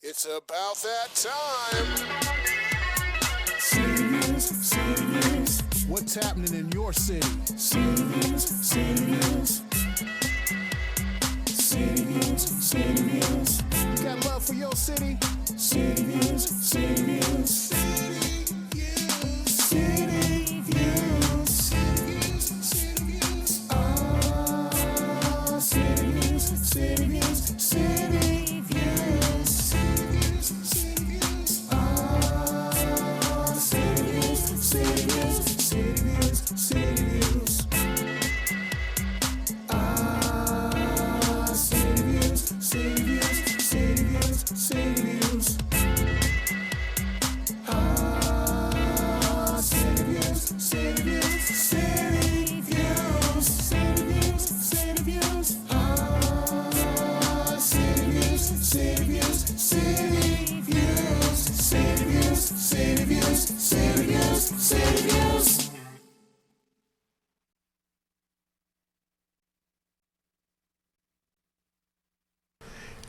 It's about that time. What's happening in your city? You got love for your city? City Views.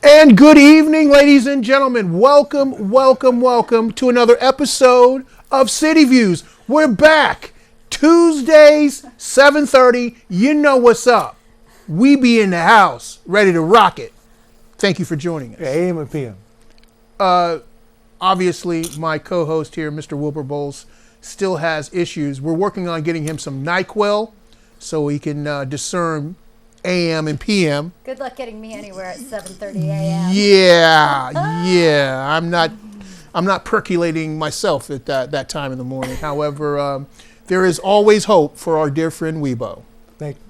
And good evening, ladies and gentlemen. Welcome to another episode of City Views. We're back. Tuesdays, 7:30. You know what's up. We be in the house, ready to rock it. Thank you for joining us. Yeah, AM and PM. Obviously, my co-host here, Mr. Wilbur Bowles, still has issues. We're working on getting him some NyQuil so he can discern AM and PM. Good luck getting me anywhere at 7:30 a.m. Yeah. I'm not percolating myself at that time in the morning. However, there is always hope for our dear friend Weibo. Thank you.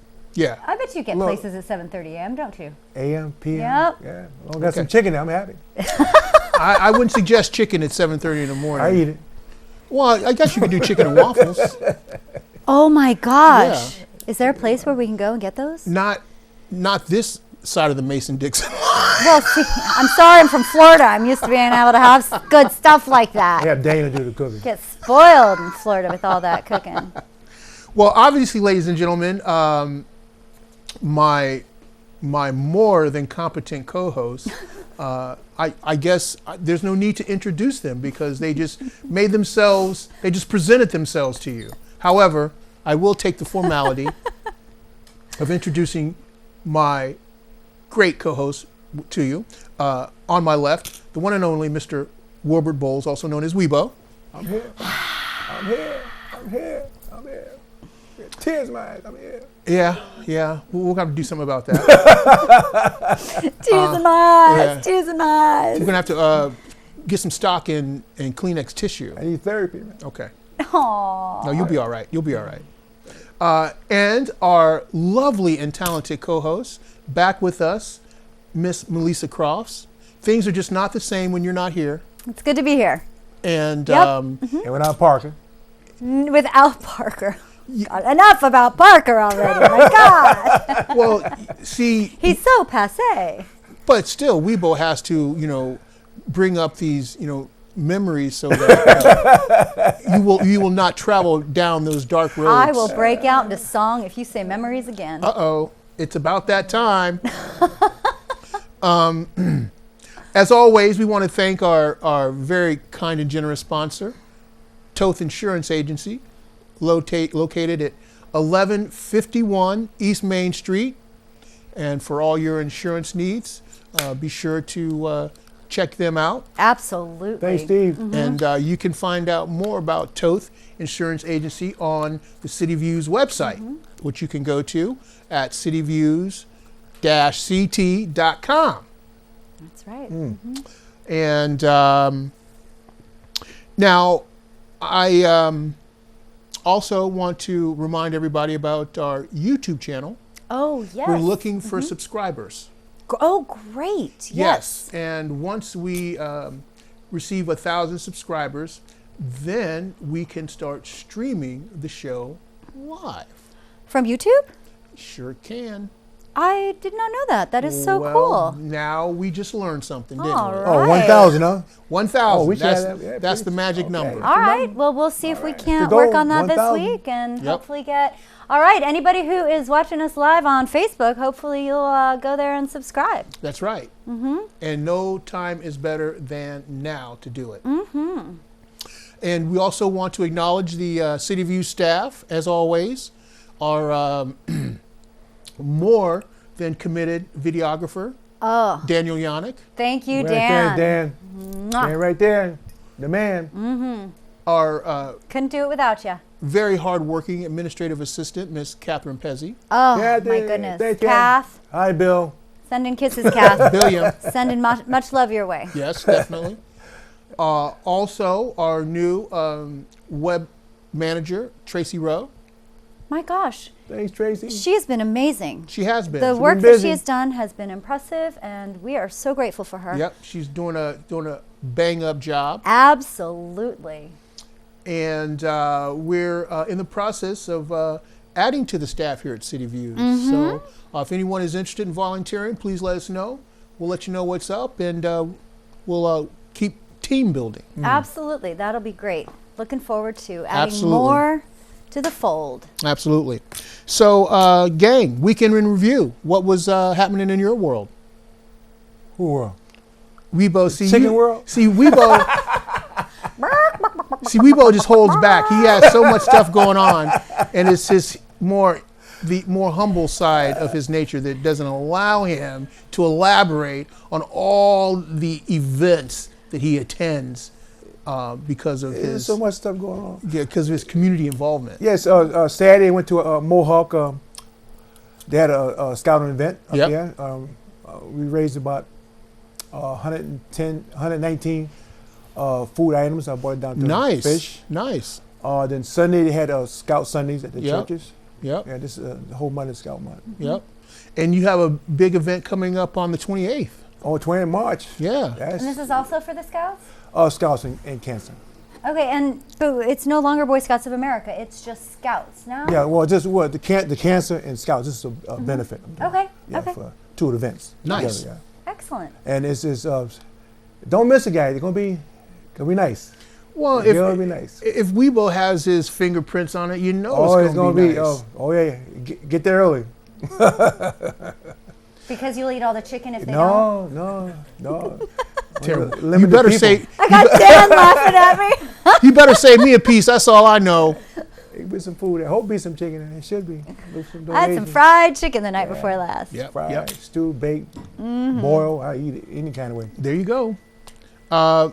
Yeah. I bet you get places at 7:30 a.m., don't you? AM, PM. Yep. Yeah. As long as I got some chicken, I'm happy. I wouldn't suggest chicken at 7:30 in the morning. I eat it. Well, I guess you could do chicken and waffles. Oh my gosh. Yeah. Is there a place where we can go and get those? Not this side of the Mason-Dixon line. Well, see, I'm sorry, I'm from Florida. I'm used to being able to have good stuff like that. Yeah, Dana do the cooking. Get spoiled in Florida with all that cooking. Well, obviously, ladies and gentlemen, my more than competent co-host, I guess there's no need to introduce them because they just presented themselves to you. However, I will take the formality of introducing my great co-host to you. On my left, the one and only Mr. Wilbur Bowles, also known as Weibo. I'm here. Tears in my eyes. I'm here. Yeah. We'll have to do something about that. Tears in my eyes. We're going to have to get some stock in Kleenex tissue. I need therapy, man. Okay. Aww. No, you'll be all right. And our lovely and talented co-host, back with us, Miss Melissa Crofts. Things are just not the same when you're not here. It's good to be here. And and without Parker. Without Parker. God, enough about Parker already, my God. Well, see. He's so passé. But still, Weibo has to, bring up these, memories so that you will not travel down those dark roads. I will break out into song if you say memories again. Uh-oh. It's about that time. As always, we want to thank our very kind and generous sponsor, Toth Insurance Agency, located at 1151 East Main Street. And for all your insurance needs, be sure to check them out. Absolutely. Thanks, Steve. Mm-hmm. And you can find out more about Toth Insurance Agency on the City Views website, which you can go to at cityviews-ct.com. That's right. And now I also want to remind everybody about our YouTube channel. Oh, yes. We're looking for subscribers. Oh, great. Yes. And once we receive 1,000 subscribers, then we can start streaming the show live. From YouTube? Sure can. I did not know that. That is so Well, cool. now we just learned something, didn't All we? right. Oh, 1,000, huh? 1,000. Oh, we should that's have that. Yeah, that's the please. magic Okay. number. All right. Well, we'll see if we right. can't The work goal, on that this 1,000. week and Yep. hopefully get. All right. Anybody who is watching us live on Facebook, hopefully you'll go there and subscribe. That's right. Mm-hmm. And no time is better than now to do it. Mm-hmm. And we also want to acknowledge the City View staff, as always, our more than committed videographer, Oh, Daniel Yannick, thank you, Right Dan. there, Dan. Mwah. Dan right there. The man. Mm-hmm. our Couldn't do it without you. very hardworking administrative assistant, Miss Catherine Pezzi, Oh, Yeah, my Dan. goodness. Thank you. Kath, Hi, Bill. sending kisses, Kath. Billiam, Sending much love your way. yes, definitely. Also, our new web manager, Tracy Rowe. My gosh, Thanks, Tracy. she has been amazing. She has been. The She's work been that busy. she has done has been impressive, and we are so grateful for her. Yep, she's doing a bang up job. Absolutely. And we're in the process of adding to the staff here at City Views. Mm-hmm. So if anyone is interested in volunteering, please let us know. We'll let you know what's up, and we'll keep team building. Absolutely. That'll be great. Looking forward to adding Absolutely. more to the fold. Absolutely. So, gang, weekend in review. What was happening in your world? Who? Weibo, see Chicken you, world? See Weibo. See Weibo just holds back. He has so much stuff going on, and it's his the more humble side of his nature that doesn't allow him to elaborate on all the events that he attends because of There's his so much stuff going on. because of his community involvement. Yes, Saturday I went to a Mohawk. They had a scouting event up Yep. there. We raised about 119 food items. I brought it down to Nice, fish. nice. Then Sunday they had Scout Sundays at the Yep. churches. Yep, Yeah, this is the whole month is Scout Month. yep. And you have a big event coming up on the 28th. Oh, 20th March. Yeah. And this That's is also for the Scouts? Scouts in Cancer. Okay, but it's no longer Boy Scouts of America. It's just Scouts now? Yeah, well, just the Cancer and Scouts. This is a benefit. I'm doing. Okay, Yeah, okay. for two events. Nice. together, Excellent. yeah. And it's don't miss it, guys. They're gonna be nice. Well, It's gonna be nice. if Weibo has his fingerprints on it, you know Oh, it's going to be nice. oh yeah. Get there early. Because you'll eat all the chicken if they don't? No. Terrible. You Limited better people. say I got Dan laughing at me. you better save me a piece. That's all I know. There be some food. I hope be some chicken. There should be. With some I had some donations. fried chicken the night before last. Yep. Fried, Yep. stew, baked, Mm-hmm. boil. I eat it any kind of way. There you go.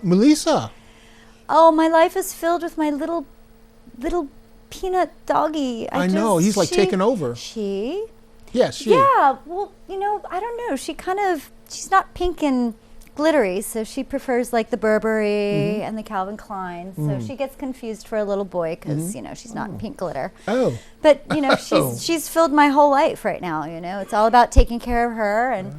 Melissa. Oh, my life is filled with my little peanut doggy. I know. He's like taking over. She? Yes, she. Yeah. Well, I don't know. She's not pink and glittery, so she prefers like the Burberry and the Calvin Klein. So she gets confused for a little boy because, she's not pink glitter. Oh. But, Oh. she's filled my whole life right now, It's all about taking care of her, and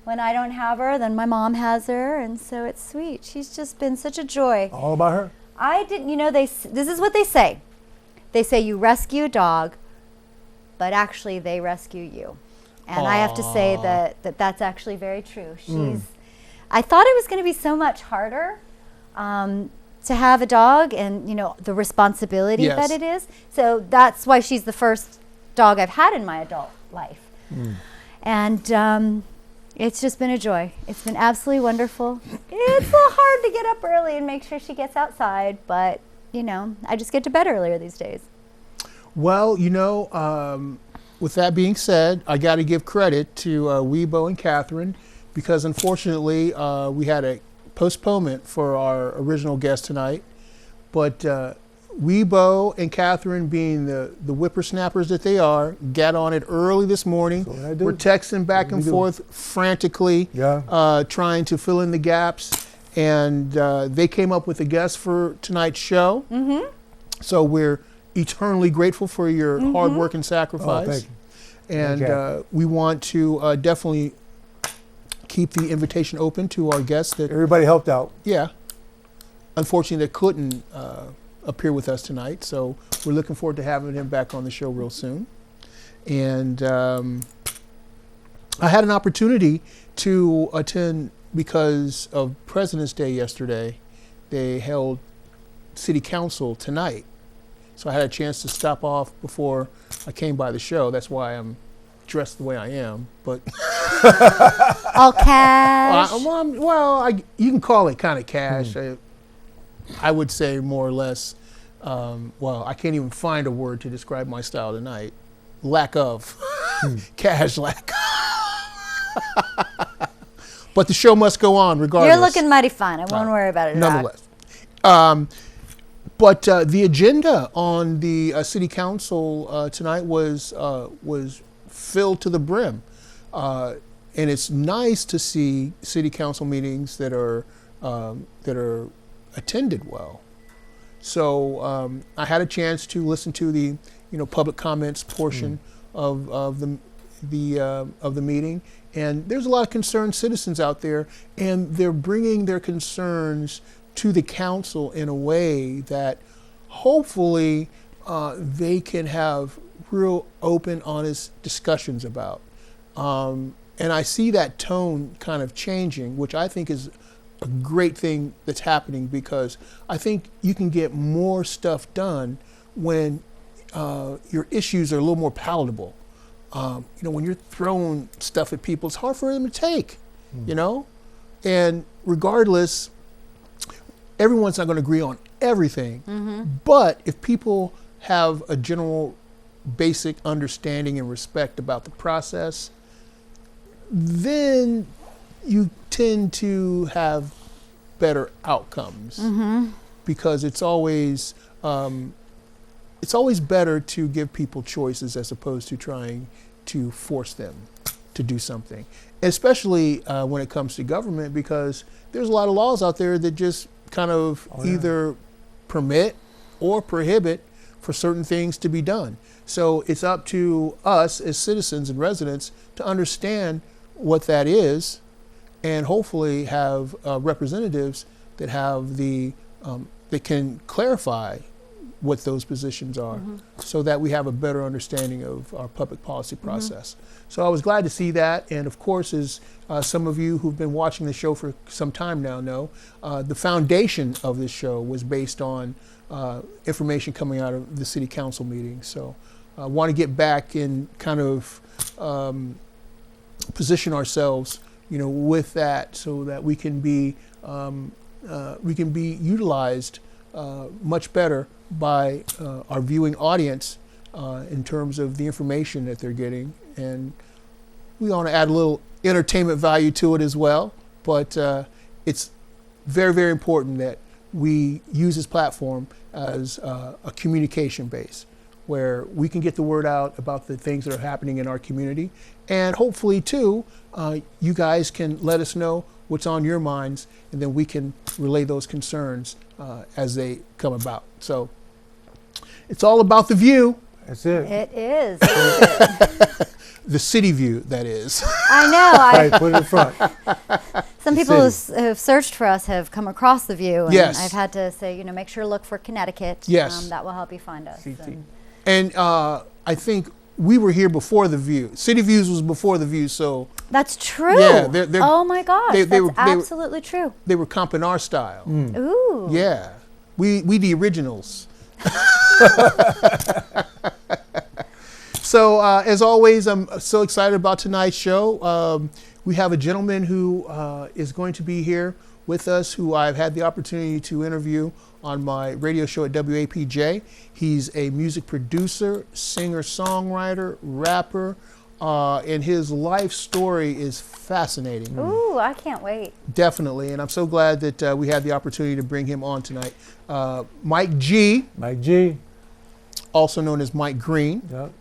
when I don't have her, then my mom has her, and so it's sweet. She's just been such a joy. All about her. I didn't, this is what they say. They say you rescue a dog, but actually they rescue you. And I have to say that's actually very true. I thought it was going to be so much harder to have a dog and, the responsibility Yes. that it is. So that's why she's the first dog I've had in my adult life. And it's just been a joy. It's been absolutely wonderful. It's a little hard to get up early and make sure she gets outside, but, I just get to bed earlier these days. Well, with that being said, I got to give credit to Weibo and Catherine because unfortunately we had a postponement for our original guest tonight. But Weibo and Catherine, being the whippersnappers that they are, got on it early this morning. That's what I do. We're texting back and We do. forth frantically, Yeah. trying to fill in the gaps. And they came up with a guest for tonight's show. Mm-hmm. So we're eternally grateful for your hard work and Oh, sacrifice. thank you. And Okay. we want to definitely keep the invitation open to our guests that, Everybody helped out. unfortunately, that couldn't appear with us tonight. So we're looking forward to having him back on the show real soon. And I had an opportunity to attend because of President's Day yesterday. They held City Council tonight. So I had a chance to stop off before I came by the show. That's why I'm dressed the way I am. But All cash. you can call it kind of cash. I would say more or less. I can't even find a word to describe my style tonight. Lack of cash, lack. But the show must go on regardless. You're looking mighty fine. I won't worry about it. Nonetheless. But the agenda on the City Council tonight was filled to the brim. And it's nice to see City Council meetings that are attended well. So I had a chance to listen to the public comments portion of the meeting, and there's a lot of concerned citizens out there, and they're bringing their concerns to the council in a way that hopefully they can have real open, honest discussions about. And I see that tone kind of changing, which I think is a great thing that's happening, because I think you can get more stuff done when your issues are a little more palatable. When you're throwing stuff at people, it's hard for them to take, and regardless, everyone's not going to agree on everything, but if people have a general basic understanding and respect about the process, then you tend to have better outcomes, because it's always better to give people choices as opposed to trying to force them to do something, especially when it comes to government, because there's a lot of laws out there that just kind of either permit or prohibit for certain things to be done. So it's up to us as citizens and residents to understand what that is, and hopefully have representatives that have that can clarify what those positions are, so that we have a better understanding of our public policy process. So I was glad to see that, and of course, as some of you who've been watching the show for some time now know, the foundation of this show was based on information coming out of the City Council meeting. So I want to get back and kind of position ourselves, with that, so that we can be utilized much better by our viewing audience in terms of the information that they're getting. And we want to add a little entertainment value to it as well. But it's very, very important that we use this platform as a communication base, where we can get the word out about the things that are happening in our community. And hopefully, too, you guys can let us know what's on your minds, and then we can relay those concerns as they come about. So it's all about the view. That's it. It is. The city view, that is. I know. Right, put it in front. Some people who've searched for us have come across the view, and Yes. I've had to say, make sure to look for Connecticut. Yes. That will help you find us. And I think we were here before the view. City Views was before the view, so That's true. Yeah, oh my gosh, that's were absolutely true. they were comping our style. Ooh. Yeah, we the originals. So as always, I'm so excited about tonight's show. We have a gentleman who is going to be here with us, who I've had the opportunity to interview on my radio show at WAPJ. He's a music producer, singer-songwriter, rapper, and his life story is fascinating. Ooh, I can't wait. Definitely, and I'm so glad that we had the opportunity to bring him on tonight. Mike G, also known as Mike Green. Yep.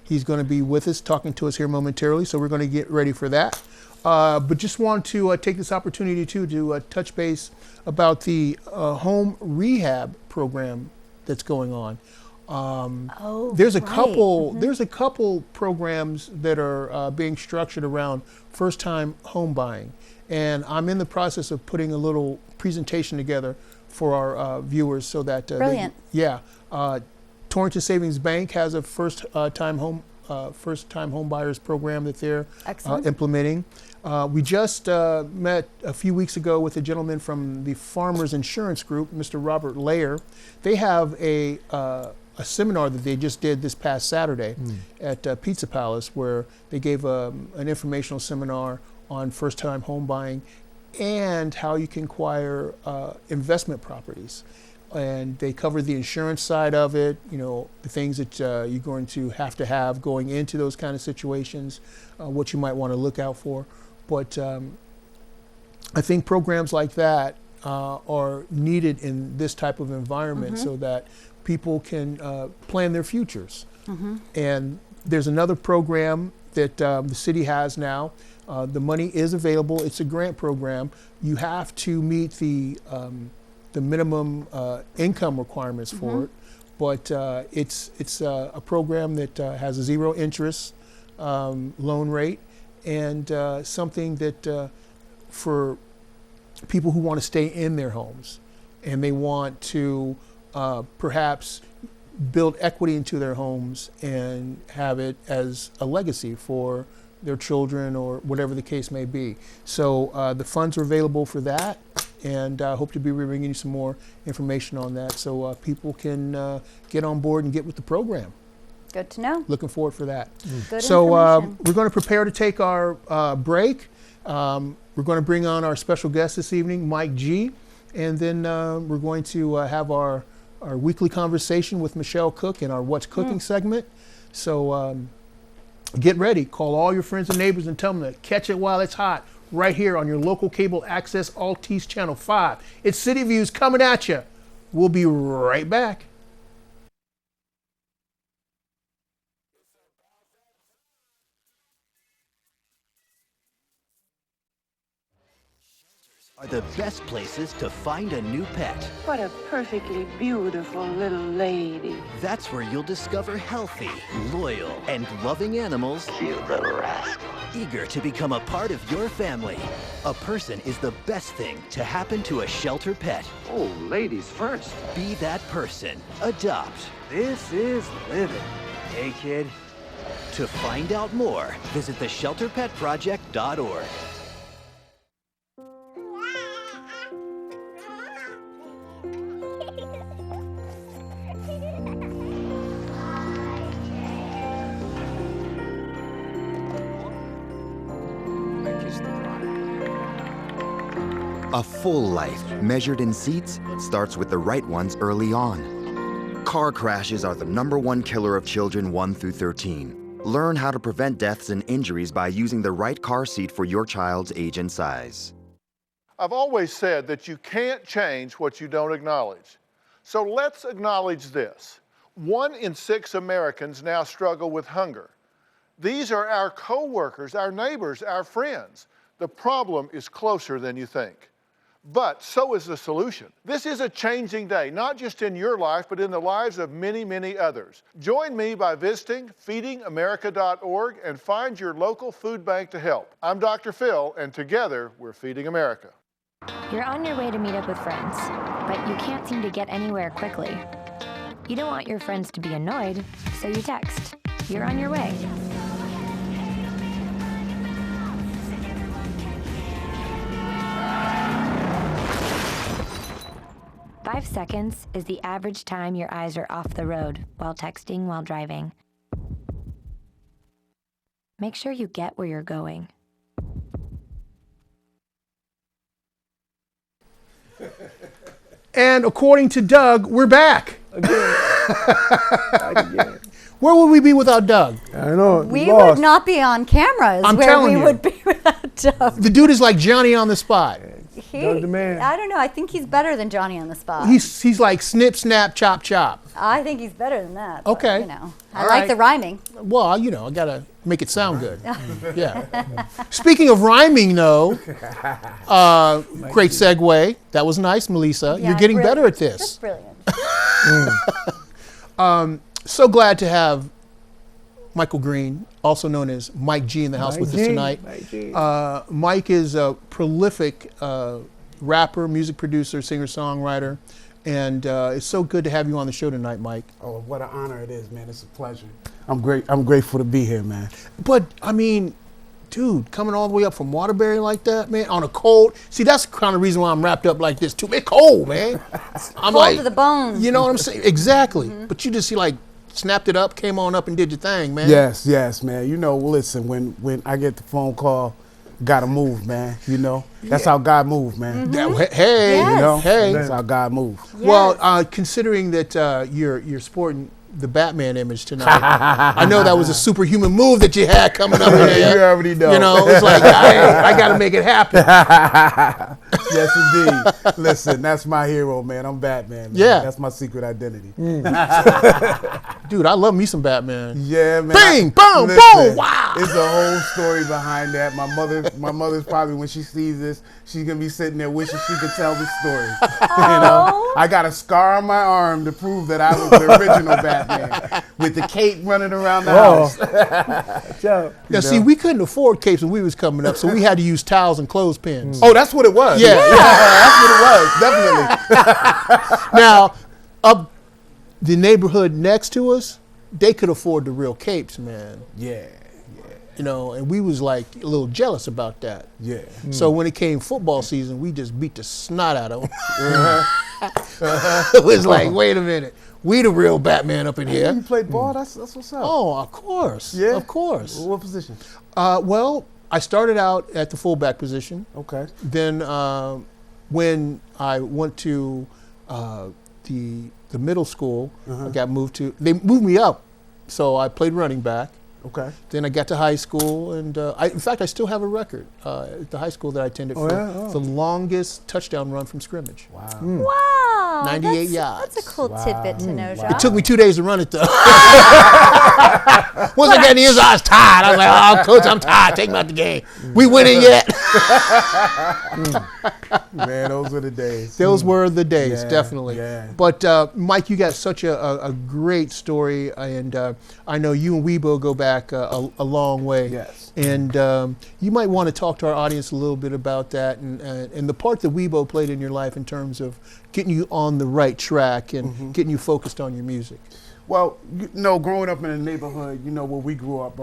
He's going to be with us, talking to us here momentarily, so we're going to get ready for that. But just want to take this opportunity to touch base about the home rehab program that's going on. There's a couple programs that are being structured around first-time home buying, and I'm in the process of putting a little presentation together for our viewers, so that Brilliant. Torrington Savings Bank has a first-time home first-time home buyers program that they're Excellent. implementing. We just met a few weeks ago with a gentleman from the Farmers Insurance Group, Mr. Robert Layer. They have a seminar that they just did this past Saturday at Pizza Palace, where they gave an informational seminar on first-time home buying and how you can acquire investment properties. And they covered the insurance side of it, you know, the things that you're going to have going into those kind of situations, what you might want to look out for. But I think programs like that are needed in this type of environment so that people can plan their futures. And there's another program that the city has now. The money is available. It's a grant program. You have to meet the minimum income requirements for it, but it's a program that has a zero interest loan rate, and something that for people who want to stay in their homes and they want to perhaps build equity into their homes and have it as a legacy for their children or whatever the case may be. So the funds are available for that, and I hope to be bringing you some more information on that so people can get on board and get with the program. Good to know. Looking forward for that. Good So information. we're going to prepare to take our break. We're going to bring on our special guest this evening, Mike G, and then we're going to have our weekly conversation with Michelle Cook in our What's Cooking segment. So get ready. Call all your friends and neighbors and tell them to catch it while it's hot right here on your local cable access Altice Channel 5. It's City Views coming at you. We'll be right back. Are the best places to find a new pet. What a perfectly beautiful little lady. That's where you'll discover healthy, loyal, and loving animals. Cute little rascal. Eager to become a part of your family. A person is the best thing to happen to a shelter pet. Oh, ladies first. Be that person. Adopt. This is living. Hey, kid. To find out more, visit theshelterpetproject.org. A full life, measured in seats, starts with the right ones early on. Car crashes are the #1 killer of children 1 through 13. Learn how to prevent deaths and injuries by using the right car seat for your child's age and size. I've always said that you can't change what you don't acknowledge. So let's acknowledge this. 1 in 6 Americans now struggle with hunger. These are our co-workers, our neighbors, our friends. The problem is closer than you think. But so is the solution. This is a changing day, not just in your life, but in the lives of many, many others. Join me by visiting feedingamerica.org and find your local food bank to help. I'm Dr. Phil, and together we're Feeding America. You're on your way to meet up with friends, but you can't seem to get anywhere quickly. You don't want your friends to be annoyed, so you text. You're on your way. 5 seconds is the average time your eyes are off the road while texting while driving. Make sure you get where you're going. And according to Doug, we're back. Again. Where would we be without Doug? I know. We lost. would not be on camera, is I'm where telling we you. would be without Doug. The dude is like Johnny on the spot. Doug the man. I don't know. I think he's better than Johnny on the spot. He's like snip, snap, chop, chop. I think he's better than that. but, Okay. you know, I All like right. the rhyming. Well, you know, I gotta make it sound good. Yeah. Speaking of rhyming, though, great segue. That was nice, Melissa. Yeah, You're getting brilliant. better at this. Just brilliant. So glad to have Michael Green, also known as Mike G, in the house Mike with us G, tonight. Mike G. Mike is a prolific rapper, music producer, singer-songwriter. And it's so good to have you on the show tonight, Mike. Oh, what an honor it is, man. It's a pleasure. I'm grateful to be here, man. But, I mean, dude, coming all the way up from Waterbury like that, man, on a cold. See, that's the kind of reason why I'm wrapped up like this, too. It's cold, man. I'm Cold like, to the bone. you know what I'm saying? Exactly. But you just see, like, snapped it up, came on up and did your thing, man. Yes, man. You know, listen, when I get the phone call, gotta move, man. You know, that's how God moves, man. Hey, Yes. You know, hey. that's how God moves. Well, considering that you're sporting the Batman image tonight, I know that was a superhuman move that you had coming up in there. You already know. You know, it's like I got to make it happen. Yes, indeed. Listen, that's my hero, man. I'm Batman. Man. Yeah. That's my secret identity. Dude, I love me some Batman. Yeah, man. Bing, boom, Listen, boom, wow. It's a whole story behind that. My mother's probably, when she sees this, she's gonna be sitting there wishing she could tell the story. You know, I got a scar on my arm to prove that I was the original Batman with the cape running around the house. Now, see, we couldn't afford capes when we was coming up, so we had to use towels and clothespins. Oh, that's what it was. Yeah. That's what it was. Definitely. Now, up the neighborhood next to us, they could afford the real capes, man. Yeah. You know, and we was like a little jealous about that. Yeah. So when it came football season, we just beat the snot out of them. It was like, wait a minute, we the real Batman up in here. You played ball? That's what's up. Oh, of course. Yeah? Of course. What position? Well, I started out at the fullback position. Okay. Then when I went to the middle school, I got moved to, they moved me up. So I played running back. Okay. Then I got to high school, and in fact, I still have a record at the high school that I attended for the longest touchdown run from scrimmage. Wow. Wow. 98 yards. That's a cool tidbit to know, Jacques. It took me 2 days to run it, though. Once I got in the end zone, I was tired. I was like, oh, coach, I'm tired. Take me out the game. We winning yet? Man, those were the days. Those were the days, Yeah, definitely. yeah. But, Mike, you got such a great story, and I know you and Weibo go back a long way. Yes. And you might want to talk to our audience a little bit about that and the part that Weibo played in your life in terms of getting you on the right track and getting you focused on your music. Well, you know, growing up in a neighborhood, you know, where we grew up,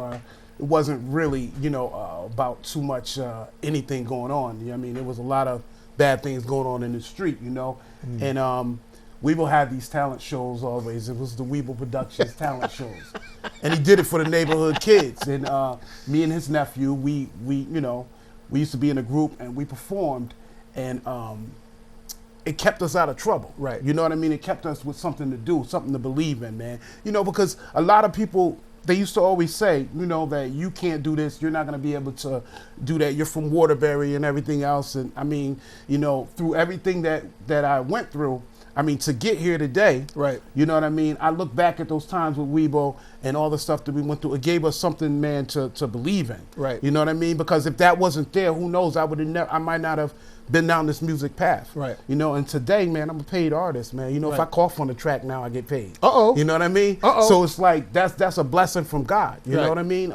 it wasn't really, you know, about too much anything going on. You know what I mean? There was a lot of bad things going on in the street, you know. And Weeble had these talent shows always. It was the Weeble Productions talent shows. And he did it for the neighborhood kids. And me and his nephew, we you know, we used to be in a group and we performed, and it kept us out of trouble. Right. You know what I mean? It kept us with something to do, something to believe in, man. You know, because a lot of people, they used to always say, you know, that you can't do this, you're not going to be able to do that, you're from Waterbury and everything else. And I mean, you know, through everything that I went through, I mean, to get here today, right? You know what I mean? I look back at those times with Weibo and all the stuff that we went through. It gave us something, man, to believe in. Right. You know what I mean? Because if that wasn't there, who knows? I might not have been down this music path. Right. You know, and today, man, I'm a paid artist, man. You know, if I cough on the track now, I get paid. Uh-oh. You know what I mean? Uh-oh. So it's like that's a blessing from God. You Right. know what I mean?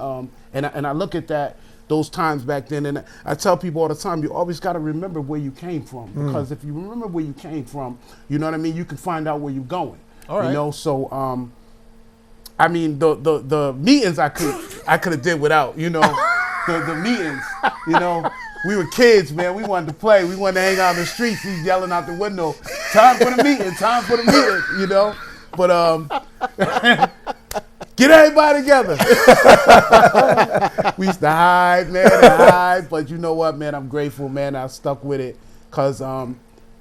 And I look at those times back then, and I tell people all the time, you always got to remember where you came from, because if you remember where you came from, you know what I mean, you can find out where you're going. All right. You know, so I mean, the meetings I could have did without. You know, the meetings. You know, we were kids, man. We wanted to play. We wanted to hang out in the streets. He's yelling out the window, "Time for the meeting! Time for the meeting!" You know, but get everybody together. We used to hide, man, but you know what, man? I'm grateful, man. I stuck with it, cause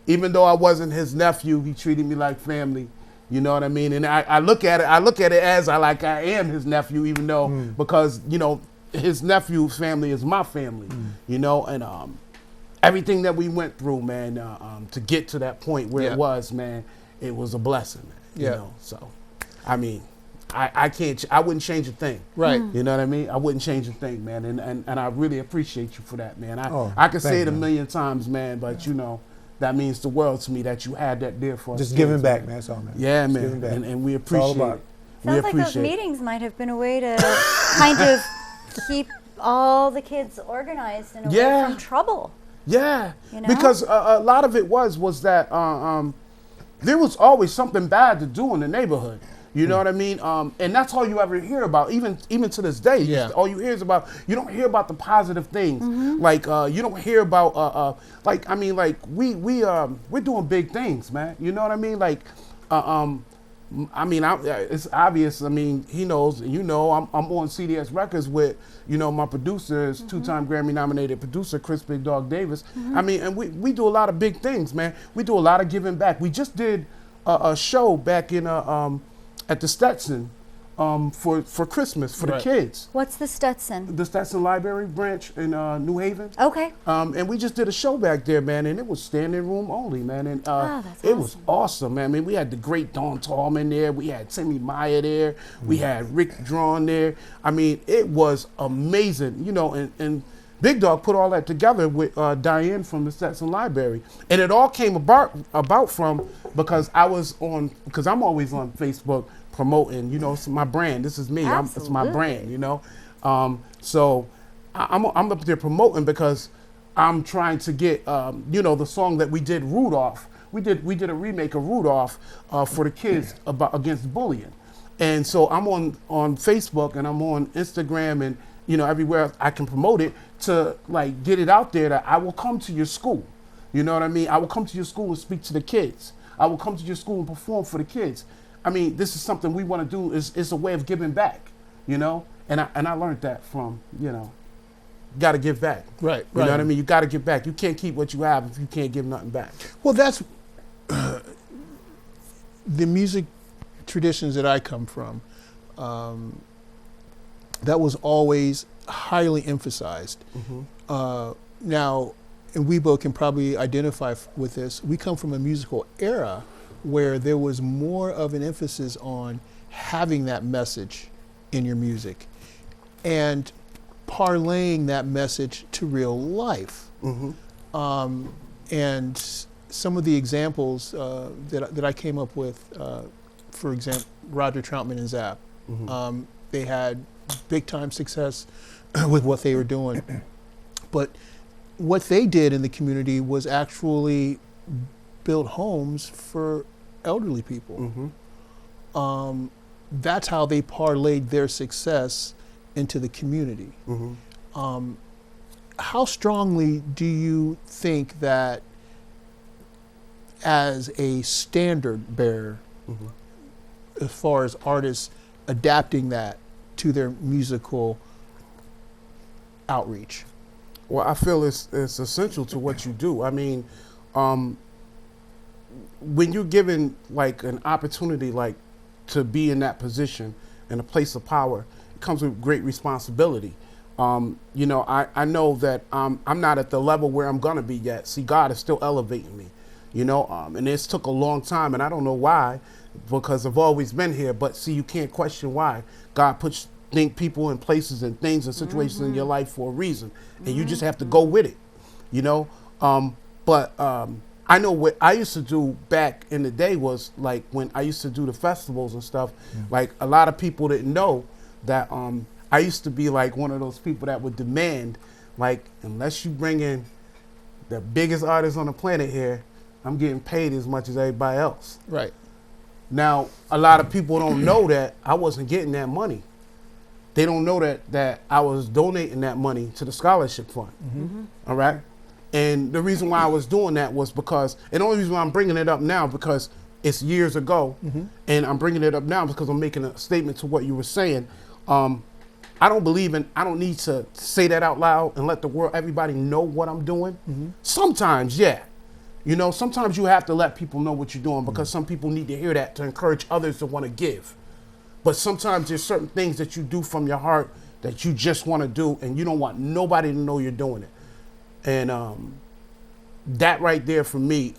even though I wasn't his nephew, he treated me like family. You know what I mean? And I look at it as I am his nephew, even though because you know his nephew's family is my family. You know, and everything that we went through, man, to get to that point where it was, man, it was a blessing. Man, you know, so I mean. I wouldn't change a thing. Right. You know what I mean? I wouldn't change a thing, man. And I really appreciate you for that, man. I can say it a million times, man, but you know, that means the world to me that you had that there for us. Just giving back, man. That's all, man. Yeah, Just man. giving back. And we appreciate it. Sounds like those meetings might have been a way to kind of keep all the kids organized and away from trouble. Yeah. You know? Because a lot of it was that there was always something bad to do in the neighborhood. You know what I mean? And that's all you ever hear about, even to this day. Yeah. All you hear is about, you don't hear about the positive things. Like, you don't hear about, we're doing big things, man. You know what I mean? Like, it's obvious. I mean, he knows, and you know, I'm on CDS Records with, you know, my producer is two-time Grammy-nominated producer, Chris Big Dog Davis. I mean, and we do a lot of big things, man. We do a lot of giving back. We just did a show back in at the Stetson for Christmas for the kids. What's the Stetson? The Stetson Library branch in New Haven. Okay. And we just did a show back there, man, and it was standing room only, man. And it was awesome, man. I mean, we had the great Don Tallman there. We had Timmy Meyer there. We had Rick Drawn there. I mean, it was amazing, you know, and Big Dog put all that together with Diane from the Stetson Library. And it all came about from, because I'm always on Facebook promoting, you know, it's my brand. This is me. It's my brand, you know. So I'm up there promoting because I'm trying to get, you know, the song that we did, Rudolph. We did a remake of Rudolph for the kids against bullying. And so I'm on Facebook and I'm on Instagram and, you know, everywhere I can promote it to like get it out there that I will come to your school. You know what I mean? I will come to your school and speak to the kids. I will come to your school and perform for the kids. I mean, this is something we want to do. It's a way of giving back, you know? And I learned that from, you know, got to give back. Right. You know what I mean? You got to give back. You can't keep what you have if you can't give nothing back. Well, that's the music traditions that I come from. That was always highly emphasized. Now, and we both can probably identify with this, we come from a musical era where there was more of an emphasis on having that message in your music and parlaying that message to real life. And some of the examples that I came up with, for example, Roger Troutman and Zapp, they had big time success with what they were doing. But what they did in the community was actually build homes for elderly people. That's how they parlayed their success into the community. How strongly do you think that as a standard bearer, as far as artists adapting that to their musical outreach? Well, I feel it's essential to what you do. I mean, when you're given like an opportunity like to be in that position in a place of power, it comes with great responsibility. You know, I know that I'm not at the level where I'm gonna be yet. See, God is still elevating me, you know, and this took a long time, and I don't know why, because I've always been here. But see, you can't question why. God puts people in places and things and situations in your life for a reason, and you just have to go with it, you know. But I know what I used to do back in the day was like when I used to do the festivals and stuff. Like a lot of people didn't know that I used to be like one of those people that would demand, like, unless you bring in the biggest artist on the planet here, I'm getting paid as much as everybody else. Right. Now, a lot of people don't know that I wasn't getting that money. They don't know that I was donating that money to the scholarship fund. All right? And the reason why I was doing that was because, and the only reason why I'm bringing it up now because it's years ago, and I'm bringing it up now because I'm making a statement to what you were saying. I don't need to say that out loud and let the world, everybody know what I'm doing. Sometimes, yeah. You know, sometimes you have to let people know what you're doing because some people need to hear that to encourage others to want to give. But sometimes there's certain things that you do from your heart that you just want to do and you don't want nobody to know you're doing it. And that right there for me,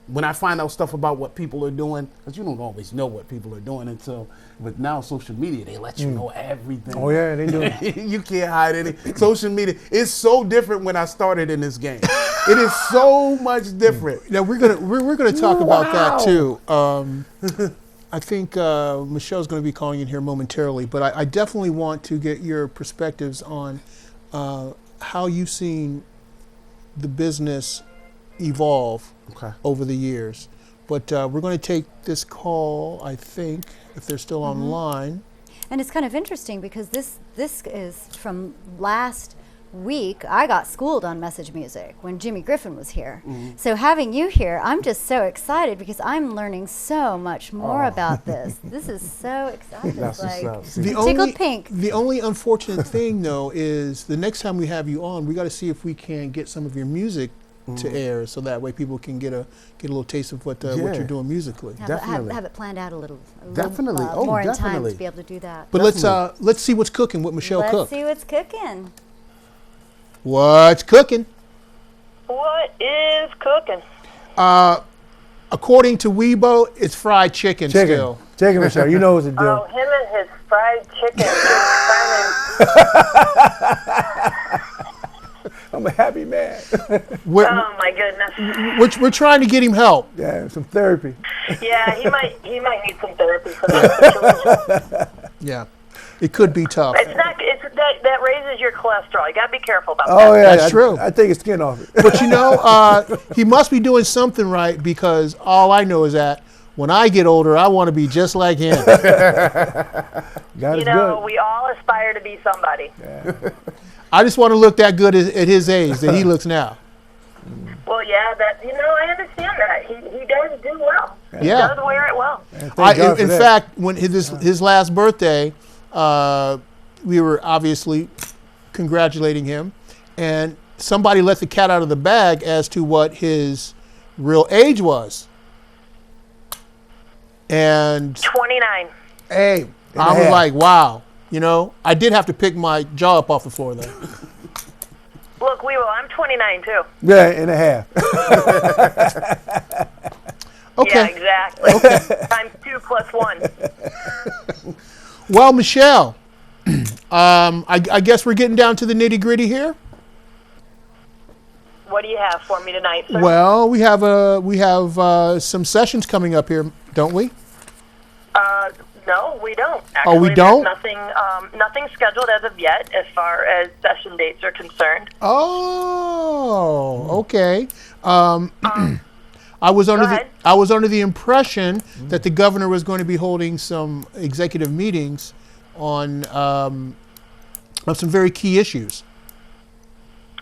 when I find out stuff about what people are doing, because you don't always know what people are doing but now social media, they let you know everything. Oh yeah, they do. You can't hide it. Social media, it's so different when I started in this game. It is so much different. Now we're gonna talk about that too. I think Michelle's going to be calling in here momentarily, but I definitely want to get your perspectives on how you've seen the business evolve over the years. But we're going to take this call, I think, if they're still online. And it's kind of interesting because this is from last week. I got schooled on message music when Jimmy Griffin was here. So having you here, I'm just so excited because I'm learning so much more about this. This is so exciting. That's like, what's up. I'm tickled pink. The only unfortunate thing, though, is the next time we have you on, we got to see if we can get some of your music to air, so that way people can get a little taste of what you're doing musically. Have it planned out a little Definitely. more in time to be able to do that. But let's see what's cooking with Michelle Cook. Let's see what's cooking. What's cooking? What is cooking? According to Weibo, it's fried chicken still. Chicken, Michelle. You know what to do. Oh, him and his fried chicken. I'm a happy man. Oh my goodness. We're trying to get him help. Yeah, some therapy. Yeah, he might need some therapy for that situation. Yeah, it could be tough. It's not. That raises your cholesterol. You gotta be careful about that. Oh yeah, that's true. I take his skin off it. But he must be doing something right, because all I know is that when I get older, I want to be just like him. God you is know, good. we all aspire to be somebody. Yeah. I just want to look that good at his age that he looks now. Well, yeah, I understand that. He does do well. Yeah. He does wear it well. In fact, when his last birthday, we were obviously congratulating him, and somebody let the cat out of the bag as to what his real age was. And 29. Hey, I was like, wow. I did have to pick my jaw up off the floor, though. Look, I'm 29 too. Yeah, and a half. Okay. Yeah, exactly. Okay. Times 2 plus 1. Well, Michelle, I guess we're getting down to the nitty gritty here. What do you have for me tonight, sir? Well, we have some sessions coming up here, don't we? No, we don't. Actually, oh, we don't? Nothing scheduled as of yet as far as session dates are concerned. Oh, okay. I was under the impression that the governor was going to be holding some executive meetings on some very key issues.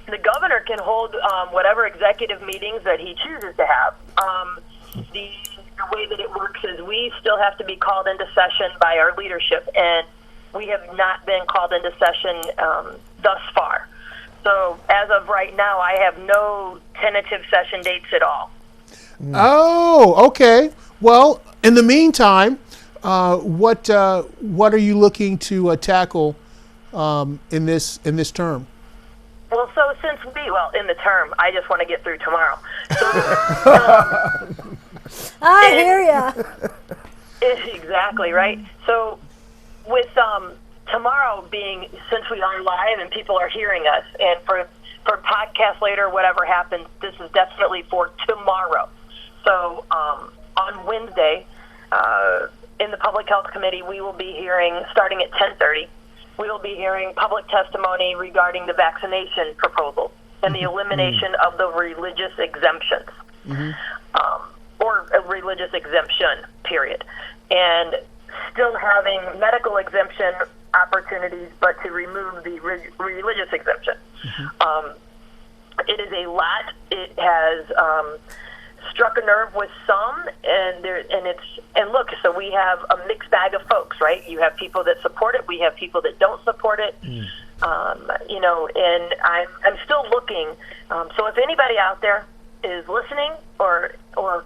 The governor can hold whatever executive meetings that he chooses to have. The way that it works is we still have to be called into session by our leadership, and we have not been called into session thus far. So as of right now, I have no tentative session dates at all. Oh, okay. Well, in the meantime, what are you looking to tackle in this term? Well, so in the term, I just want to get through tomorrow. So, I hear ya. Exactly, right? So with tomorrow being, since we are live and people are hearing us, and for podcast later, whatever happens, this is definitely for tomorrow. So on Wednesday, in the Public Health Committee, we will be hearing, starting at 10:30, we will be hearing public testimony regarding the vaccination proposal and the elimination of the religious exemptions, or a religious exemption, period. And still having medical exemption opportunities, but to remove the religious exemption. It is a lot. It has struck a nerve with some, and look, so we have a mixed bag of folks, right? You have people that support it, we have people that don't support it, and I'm still looking. So if anybody out there is listening or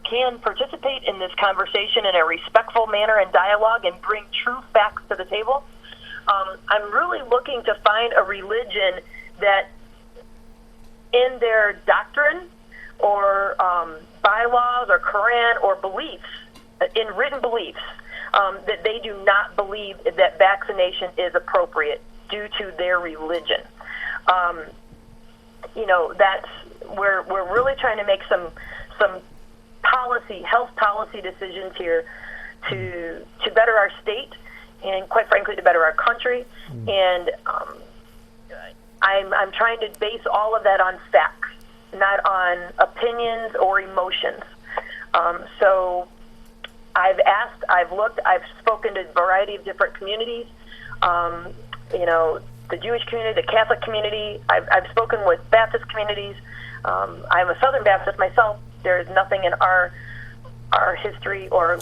can participate in this conversation in a respectful manner and dialogue and bring true facts to the table, I'm really looking to find a religion that in their doctrine or bylaws or Quran or beliefs, in written beliefs, that they do not believe that vaccination is appropriate due to their religion. That's we're really trying to make some health policy decisions here to better our state and, quite frankly, to better our country. And I'm trying to base all of that on facts, not on opinions or emotions. So I've asked, I've looked, I've spoken to a variety of different communities, the Jewish community, the Catholic community. I've spoken with Baptist communities. I'm a Southern Baptist myself. There is nothing in our history or,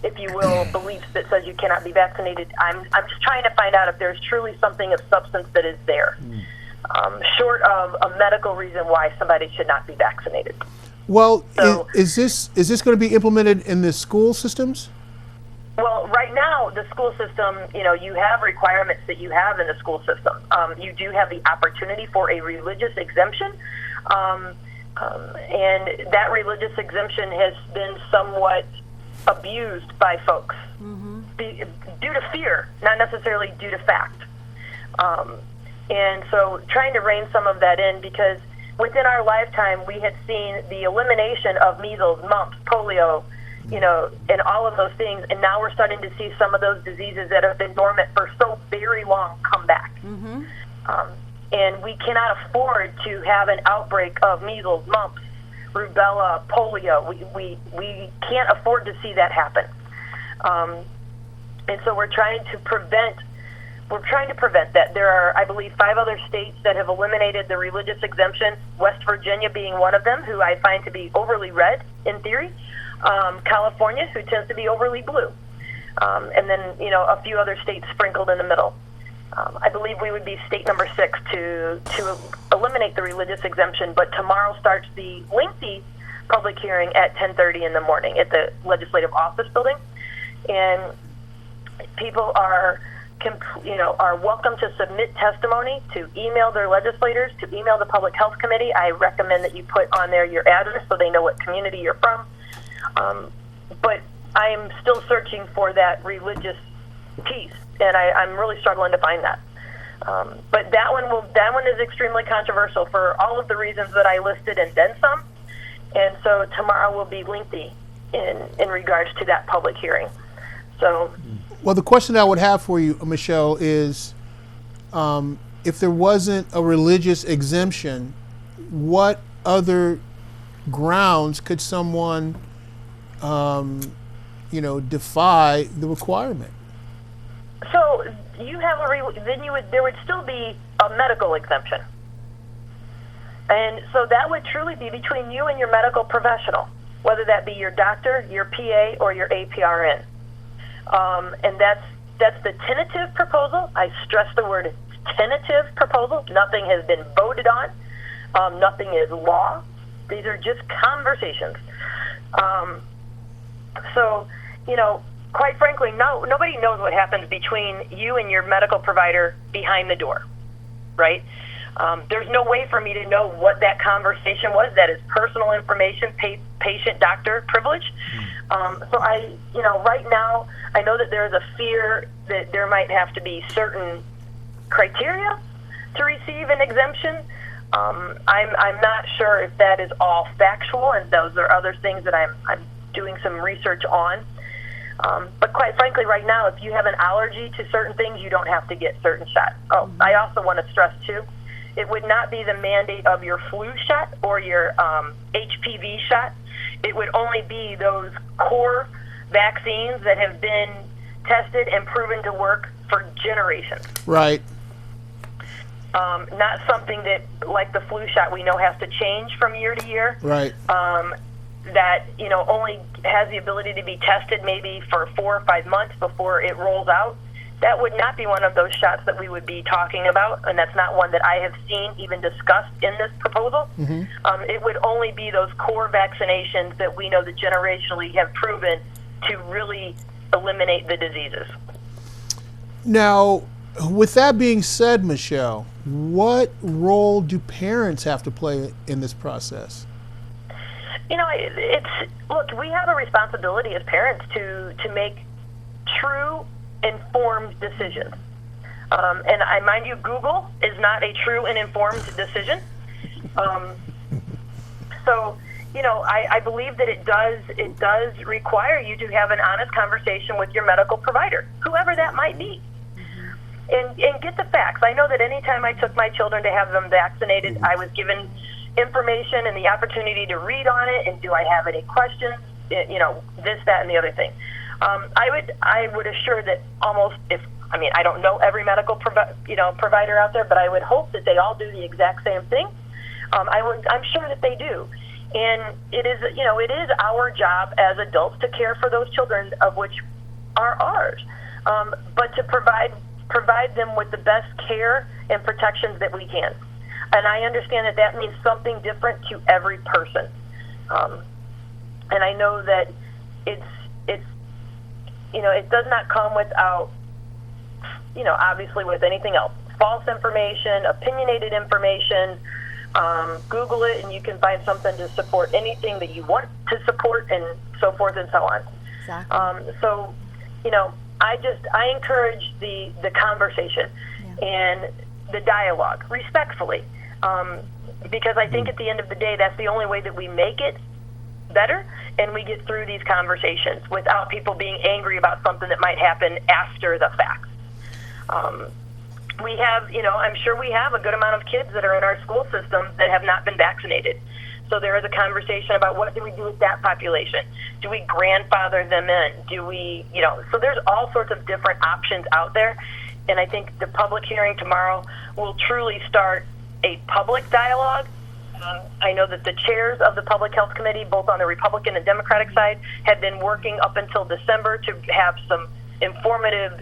if you will, beliefs that says you cannot be vaccinated. I'm just trying to find out if there's truly something of substance that is there, short of a medical reason why somebody should not be vaccinated. Well, So- is this going to be implemented in the school systems? Well, right now, the school system, you have requirements that you have in the school system. You do have the opportunity for a religious exemption, and that religious exemption has been somewhat abused by folks due to fear, not necessarily due to fact. And so trying to rein some of that in, because within our lifetime, we had seen the elimination of measles, mumps, polio, and all of those things. And now we're starting to see some of those diseases that have been dormant for so very long come back. And we cannot afford to have an outbreak of measles, mumps, rubella, polio. We can't afford to see that happen. And so we're trying to prevent that. There are, I believe, 5 other states that have eliminated the religious exemption, West Virginia being one of them, who I find to be overly red in theory, California, who tends to be overly blue, and then, a few other states sprinkled in the middle. I believe we would be state number 6 to eliminate the religious exemption, but tomorrow starts the lengthy public hearing at 10:30 in the morning at the Legislative Office Building, and people are welcome to submit testimony, to email their legislators, to email the Public Health Committee. I recommend that you put on there your address so they know what community you're from. But I am still searching for that religious piece, and I'm really struggling to find that. But that one is extremely controversial for all of the reasons that I listed and then some. And so tomorrow will be lengthy in regards to that public hearing. So. Well, the question I would have for you, Michelle, is if there wasn't a religious exemption, what other grounds could someone, defy the requirement? So you have there would still be a medical exemption, and so that would truly be between you and your medical professional, whether that be your doctor, your PA, or your APRN. And that's the tentative proposal. I stress the word tentative proposal. Nothing has been voted on. Nothing is law. These are just conversations. So, quite frankly, nobody knows what happens between you and your medical provider behind the door, right? There's no way for me to know what that conversation was. That is personal information, patient-doctor privilege. So right now, I know that there is a fear that there might have to be certain criteria to receive an exemption. I'm not sure if that is all factual, and those are other things that I'm doing some research on. But quite frankly, right now, if you have an allergy to certain things, you don't have to get certain shots. Oh, I also want to stress, too, it would not be the mandate of your flu shot or your HPV shot. It would only be those core vaccines that have been tested and proven to work for generations. Right. Not something that, like the flu shot, we know has to change from year to year. Right. That, only has the ability to be tested maybe for 4 or 5 months before it rolls out. That would not be one of those shots that we would be talking about, and that's not one that I have seen even discussed in this proposal. It would only be those core vaccinations that we know that generationally have proven to really eliminate the diseases. Now, with that being said, Michelle, what role do parents have to play in this process? Look, we have a responsibility as parents to make true, informed decisions. And I mind you, Google is not a true and informed decision. So, I believe that it does require you to have an honest conversation with your medical provider, whoever that might be, and get the facts. I know that anytime I took my children to have them vaccinated, I was given, information and the opportunity to read on it, and do I have any questions? This, that, and the other thing. I would assure that I don't know every medical provider out there, but I would hope that they all do the exact same thing. I'm sure that they do. And it is our job as adults to care for those children, of which are ours, but to provide them with the best care and protections that we can. And I understand that means something different to every person. And I know that it does not come without, obviously with anything else, false information, opinionated information. Google it and you can find something to support anything that you want to support, and so forth and so on. Exactly. I encourage the conversation and the dialogue respectfully, because I think at the end of the day, that's the only way that we make it better and we get through these conversations without people being angry about something that might happen after the fact. We have, I'm sure we have a good amount of kids that are in our school system that have not been vaccinated. So there is a conversation about what do we do with that population? Do we grandfather them in? Do we, so there's all sorts of different options out there. And I think the public hearing tomorrow will truly start a public dialogue. I know that the chairs of the Public Health Committee, both on the Republican and Democratic side, have been working up until December to have some informative,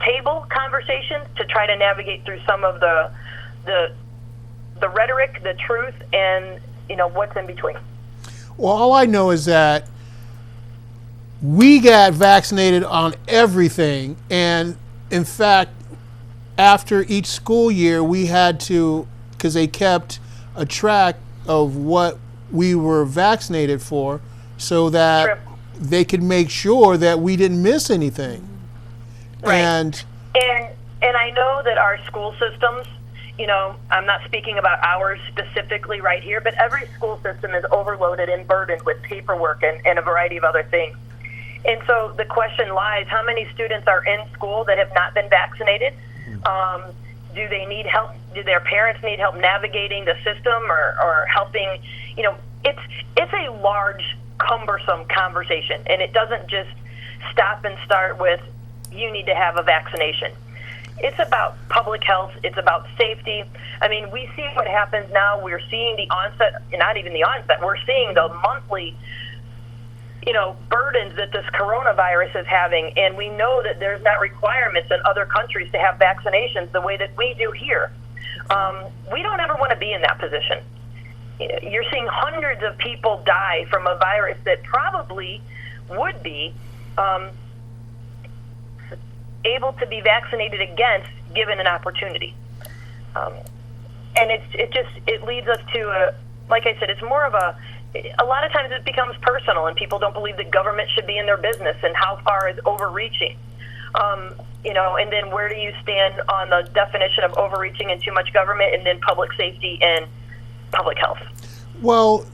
table conversations to try to navigate through some of the rhetoric, the truth, and what's in between. Well, all I know is that we got vaccinated on everything, and in fact, after each school year, we had to, because they kept a track of what we were vaccinated for, so that they could make sure that we didn't miss anything. Right. And I know that our school systems, I'm not speaking about ours specifically right here, but every school system is overloaded and burdened with paperwork and a variety of other things. And so the question lies, how many students are in school that have not been vaccinated? Do they need help? Do their parents need help navigating the system or helping? It's a large, cumbersome conversation, and it doesn't just stop and start with, you need to have a vaccination. It's about public health. It's about safety. I mean, we see what happens now. We're seeing the onset, not even the onset, we're seeing the monthly, burdens that this coronavirus is having. And we know that there's not requirements in other countries to have vaccinations the way that we do here. We don't ever want to be in that position. You're seeing hundreds of people die from a virus that probably would be able to be vaccinated against given an opportunity. And it leads us to like I said, it's more of a lot of times it becomes personal and people don't believe that government should be in their business, and how far is overreaching. And then where do you stand on the definition of overreaching and too much government, and then public safety and public health? Well,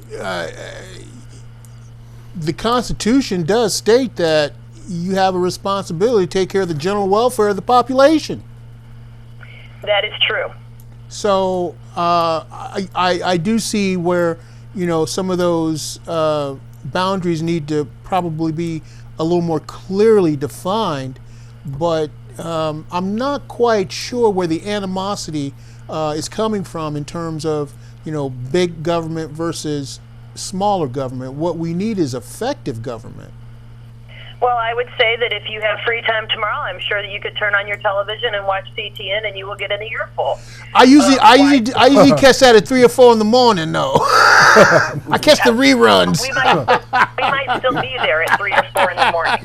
the Constitution does state that you have a responsibility to take care of the general welfare of the population. That is true. So I do see where, some of those boundaries need to probably be a little more clearly defined, but I'm not quite sure where the animosity is coming from in terms of, big government versus smaller government. What we need is effective government. Well, I would say that if you have free time tomorrow, I'm sure that you could turn on your television and watch CTN, and you will get an earful. I usually catch that at 3 or 4 in the morning. No, I catch the reruns. We might still be there at 3 or 4 in the morning.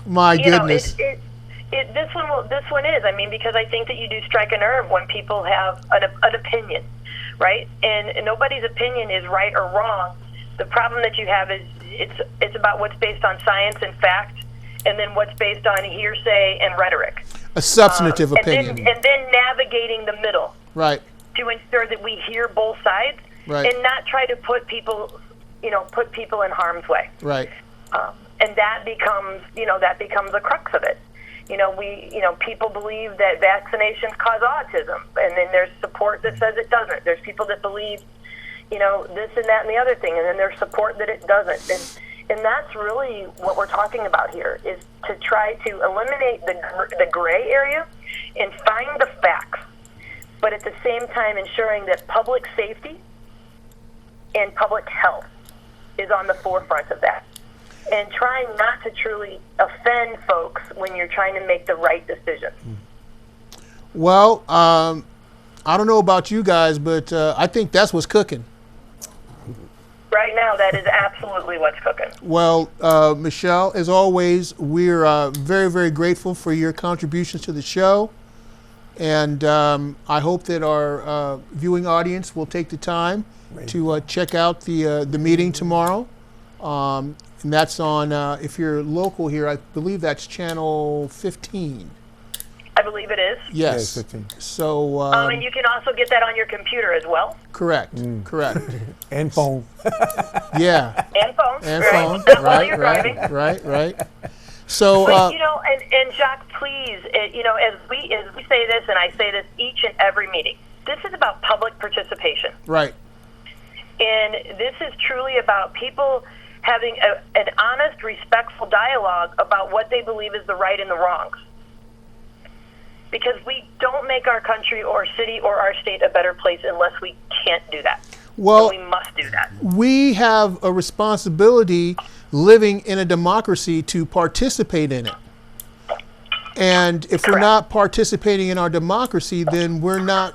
My goodness. This one is. I mean, because I think that you do strike a nerve when people have an opinion, right? And nobody's opinion is right or wrong. The problem that you have is it's about what's based on science and fact, and then what's based on hearsay and rhetoric. A substantive opinion. And then navigating the middle. Right. To ensure that we hear both sides, right, and not try to put people in harm's way. Right. And that becomes the crux of it. People believe that vaccinations cause autism, and then there's support that says it doesn't. There's people that believe, this and that and the other thing, and then there's support that it doesn't. And that's really what we're talking about here, is to try to eliminate the gray area and find the facts, but at the same time ensuring that public safety and public health is on the forefront of that. And trying not to truly offend folks when you're trying to make the right decision. Well, I don't know about you guys, but I think that's what's cooking. Right now, that is absolutely what's cooking. Well, Michelle, as always, we're very, very grateful for your contributions to the show. And I hope that our viewing audience will take the time to check out the meeting tomorrow. And that's on, if you're local here, I believe that's channel 15. I believe it is. Yes. Yeah, 15. So. And you can also get that on your computer as well. Correct. Correct. And phone. Yeah. And phone. And right? phone. Not while you're driving. Right. So. But, and Jacques, please, as we say this, and I say this each and every meeting, this is about public participation. Right. And this is truly about people having an honest, respectful dialogue about what they believe is the right and the wrongs. Because we don't make our country or city or our state a better place unless we can't do that. Well, and we must do that. We have a responsibility living in a democracy to participate in it. And if we're not participating in our democracy, then we're not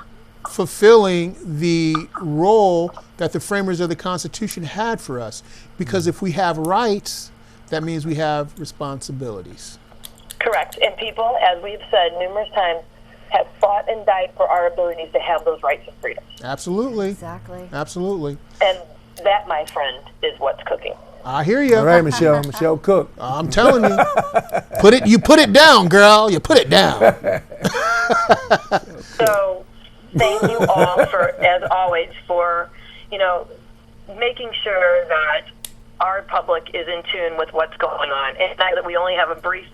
fulfilling the role that the framers of the Constitution had for us. Because if we have rights, that means we have responsibilities. Correct. And people, as we've said numerous times, have fought and died for our abilities to have those rights and freedoms. Absolutely. Exactly. Absolutely. And that, my friend, is what's cooking. I hear you. All right, Michelle. Michelle Cook. I'm telling you. You put it down, girl. You put it down. So thank you all for, as always, for, making sure that our public is in tune with what's going on. And I know that we only have a brief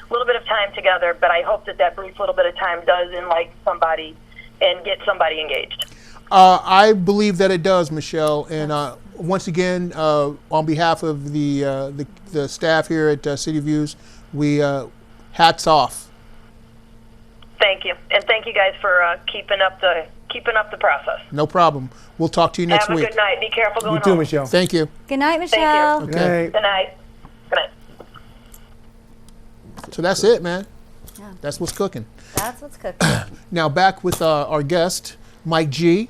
little bit of time together, but I hope that brief little bit of time does enlighten somebody and get somebody engaged. I believe that it does, Michelle. And once again, on behalf of the staff here at City Views, we hats off. Thank you, and thank you guys for keeping up the process. No problem. We'll talk to you next week. Have a good night. Be careful going home. You too, Michelle. Thank you. Good night, Michelle. Thank you. Okay. Good night. Good night. So that's it, man. Yeah. That's what's cooking. That's what's cooking. Now back with our guest, Mike G.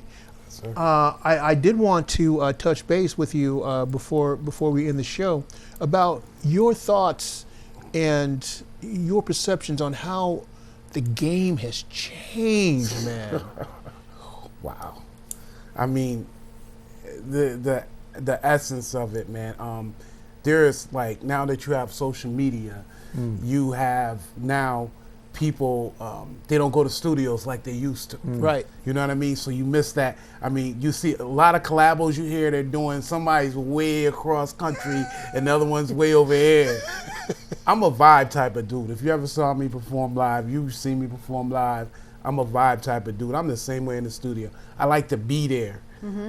I did want to touch base with you before we end the show about your thoughts and your perceptions on how the game has changed, man. Wow. I mean, the essence of it, man. There's like, now that you have social media, you have now people, they don't go to studios like they used to. Right. You know what I mean? So you miss that. I mean, you see a lot of collabos you hear they're doing, somebody's way across country and the other one's way over here. I'm a vibe type of dude. If you ever saw me perform live, you've seen me perform live, I'm a vibe type of dude. I'm the same way in the studio. I like to be there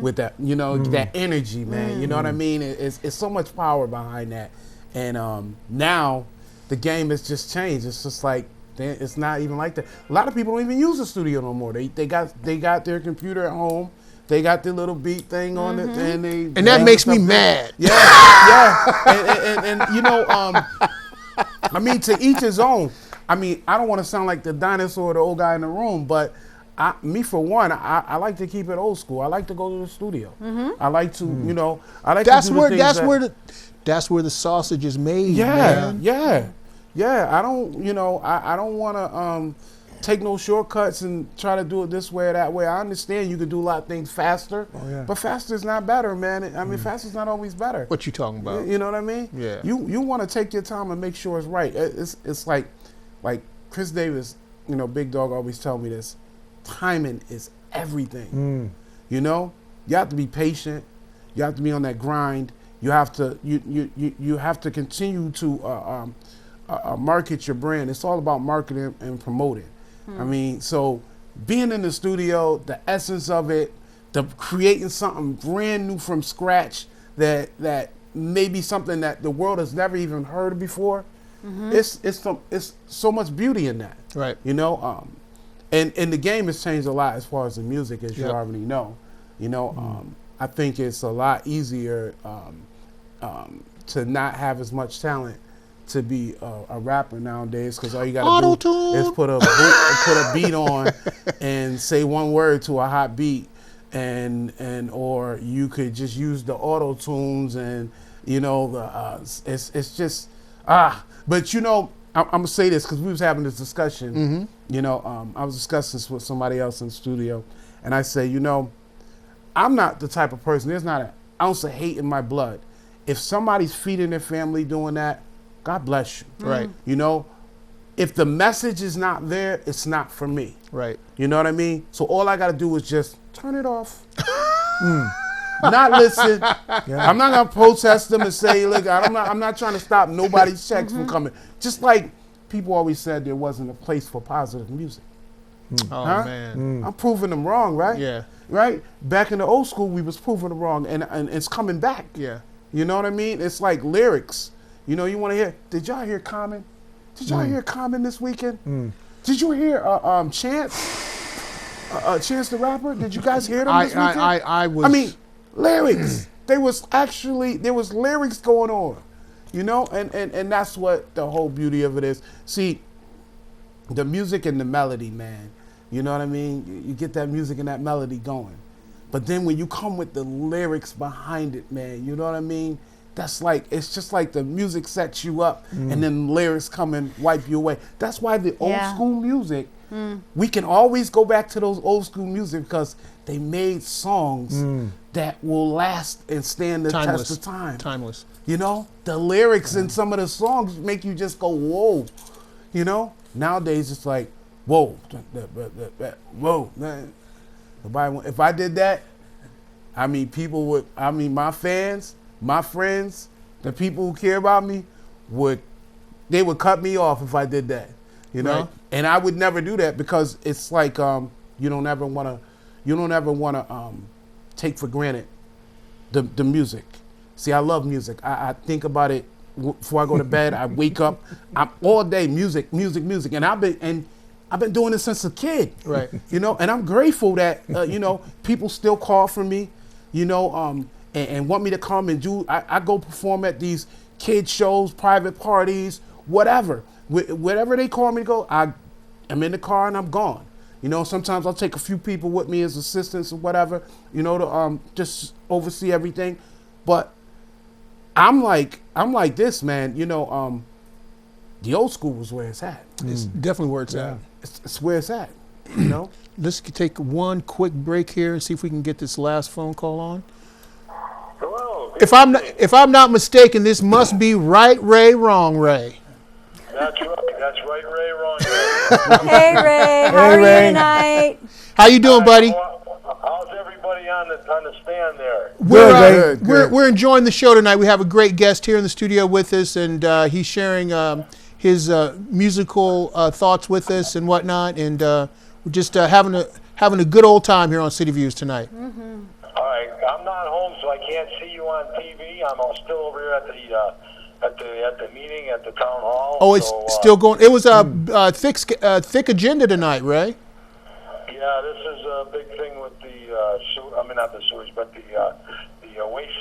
with that, that energy, man. You know what I mean? It's so much power behind that. And now the game has just changed. It's just like, it's not even like that. A lot of people don't even use the studio no more. They got their computer at home. They got their little beat thing on it, and that makes me mad. Yeah, and I mean, to each his own. I mean, I don't want to sound like the dinosaur or the old guy in the room, but me for one, I like to keep it old school. I like to go to the studio. I like to, I like to do that's where the sausage is made. Yeah, man. Yeah, I don't want to take no shortcuts and try to do it this way or that way. I understand you can do a lot of things faster, but faster is not better, man. I mean, faster is not always better. What you talking about? You know what I mean? Yeah. You want to take your time and make sure it's right. It's like Chris Davis, Big Dog always tell me this. Timing is everything. You have to be patient. You have to be on that grind. You have to you have to continue to market your brand. It's all about marketing and promoting. I mean, so being in the studio, the essence of it, the creating something brand new from scratch that maybe something that the world has never even heard of before. It's so much beauty in that. Right. You know, and the game has changed a lot as far as the music, as you already know. You know, I think it's a lot easier to not have as much talent to be a rapper nowadays, because all you gotta do is put a beat on and say one word to a hot beat, and or you could just use the auto tunes, and you know it's just But you know, I'm gonna say this because we was having this discussion. You know, I was discussing this with somebody else in the studio, and I say, you know, I'm not the type of person. There's not an ounce of hate in my blood. If somebody's feeding their family doing that, God bless you. Right. You know, if the message is not there, it's not for me. Right. You know what I mean? So all I got to do is just turn it off. Not listen. I'm not gonna protest them and say, look, I'm not trying to stop nobody's checks from coming. Just like people always said there wasn't a place for positive music. Oh man. I'm proving them wrong, right? Yeah. Right? Back in the old school, we was proving them wrong, and it's coming back. Yeah. You know what I mean? It's like lyrics. You know, you want to hear, did y'all hear Common? Did y'all hear Common this weekend? Did you hear Chance? Chance the Rapper? Did you guys hear them this weekend? I mean, lyrics. There was lyrics going on. You know, and that's what the whole beauty of it is. See, the music and the melody, man. You know what I mean? You get that music and that melody going. But then when you come with the lyrics behind it, man, you know what I mean? That's like, it's just like the music sets you up and then the lyrics come and wipe you away. That's why the old school music, we can always go back to those old school music because they made songs that will last and stand the test of time. Timeless. You know, the lyrics in some of the songs make you just go, whoa. You know, nowadays it's like, whoa, whoa. If I did that, I mean, my fans, my friends, the people who care about me would cut me off if I did that, you know? Right. And I would never do that because it's like, you don't ever want to take for granted the music. See, I love music. I think about it before I go to bed. I wake up, I'm all day music, and I've been doing this since a kid, right? You know, and I'm grateful that you know, people still call for me, you know, and want me to come and do. I go perform at these kid shows, private parties, whatever. Whatever they call me to go, I'm in the car and I'm gone. You know, sometimes I'll take a few people with me as assistants or whatever, you know, to just oversee everything. But I'm like this, man. You know, the old school was where it's at. It's definitely where it's at. It's where it's at, you know? Let's take one quick break here and see if we can get this last phone call on. Hello. If I'm not mistaken, this must be Right Ray, Wrong Ray. That's right. That's right, Ray, wrong Ray. Hey Ray, how are you tonight? How you doing, buddy? How's everybody on the stand there? We're enjoying the show tonight. We have a great guest here in the studio with us, and he's sharing his musical thoughts with us and whatnot, and we're just having a good old time here on City Views tonight. All right, I'm not home, so I can't see you on TV. I'm still over here at the meeting at the town hall. Oh, it's still going. It was a thick agenda tonight, Ray. Yeah, this is a big thing with not the sewage, but the waste